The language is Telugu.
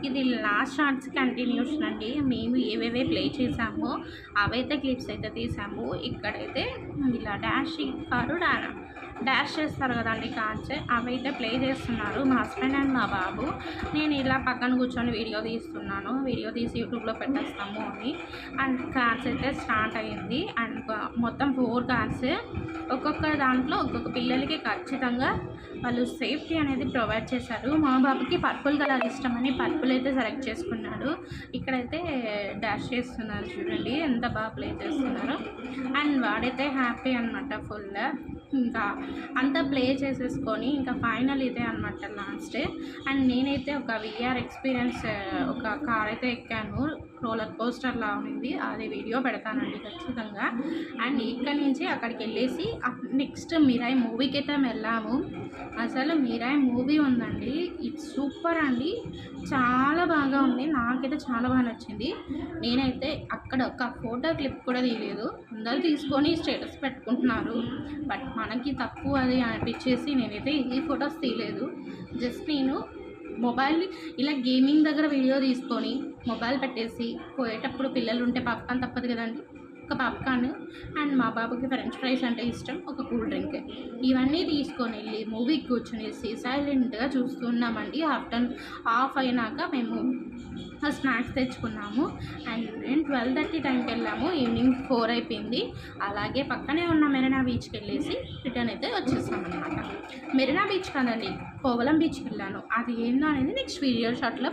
ఇది లాస్ట్ షార్ట్స్ కంటిన్యూషన్ అండి. మేము ఏవేవే ప్లే చేసామో అవైతే క్లిప్స్ అయితే తీసాము. ఇక్కడైతే ఇలా డాష్ చేస్తారు కదండి కార్డ్స్, అవైతే ప్లే చేస్తున్నారు మా హస్బెండ్ అండ్ మా బాబు. నేను ఇలా పక్కన కూర్చొని వీడియో తీస్తున్నాను. వీడియో తీసి యూట్యూబ్లో పెట్టేస్తాము అని. అండ్ కార్డ్స్ అయితే స్టార్ట్ అయ్యింది. అండ్ మొత్తం 4 కార్డ్స్. ఒక్కొక్క దాంట్లో ఒక్కొక్క పిల్లలకి ఖచ్చితంగా వాళ్ళు సేఫ్టీ అనేది ప్రొవైడ్ చేశారు. మా బాబుకి పర్పుల్ కలర్ ఇష్టమని పర్పుల్ అయితే సెలెక్ట్ చేసుకున్నాడు. ఇక్కడైతే డాష్ చేస్తున్నారు చూడండి ఎంత బాగా ప్లే చేస్తున్నారు. అండ్ వాడైతే హ్యాపీ అనమాట ఫుల్. ఇంకా అంతా ప్లే చేసేసుకొని ఇంకా ఫైనల్ ఇదే అనమాట లాస్ట్. అండ్ నేనైతే ఒక విఆర్ ఎక్స్పీరియన్స్ ఒక కార్ అయితే ఎక్కాను. రోలర్ కోస్టర్లా ఉంది. అది వీడియో పెడతానండి ఖచ్చితంగా. అండ్ ఇక్కడి నుంచి అక్కడికి వెళ్ళేసి నెక్స్ట్ మిరాయి మూవీకి అయితే వెళ్ళాము. అసలు మిరాయి మూవీ ఉందండి, ఇట్స్ సూపర్ అండి, చాలా బాగా ఉంది. నాకైతే చాలా బాగా నచ్చింది. నేనైతే అక్కడ ఒక ఫోటో క్లిప్ కూడా తీయలేదు. అందరూ తీసుకొని స్టేటస్ పెట్టుకుంటున్నారు. బట్ మనకి తక్కువ అది అనిపించేసి నేనైతే ఈ ఫొటోస్ తీయలేదు. జస్ట్ నేను మొబైల్ ఇలా గేమింగ్ దగ్గర వీడియో తీసుకొని మొబైల్ పెట్టేసి పోయేటప్పుడు పిల్లలు ఉంటే పాప్కార్న్ తప్పదు కదండి, ఒక పాప్కార్న్ అండ్ మా బాబుకి ఫ్రెంచ్ ఫ్రైస్ అంటే ఇష్టం, ఒక కూల్ డ్రింక్, ఇవన్నీ తీసుకొని వెళ్ళి మూవీకి కూర్చొనేసి సైలెంట్గా చూస్తున్నామండి. ఆఫ్టర్ హాఫ్ అయినాక మేము స్నాక్స్ తెచ్చుకున్నాము. అండ్ నేను 12:30 టైంకి వెళ్ళాము. ఈవినింగ్ 4 అయిపోయింది. అలాగే పక్కనే ఉన్న మెరీనా బీచ్కి వెళ్ళేసి రిటర్న్ అయితే వచ్చేసామన్నమాట. మెరీనా బీచ్ కదండి, కోవలం బీచ్కి వెళ్ళాను. అది ఏందో అనేది నెక్స్ట్ వీడియో షాట్లో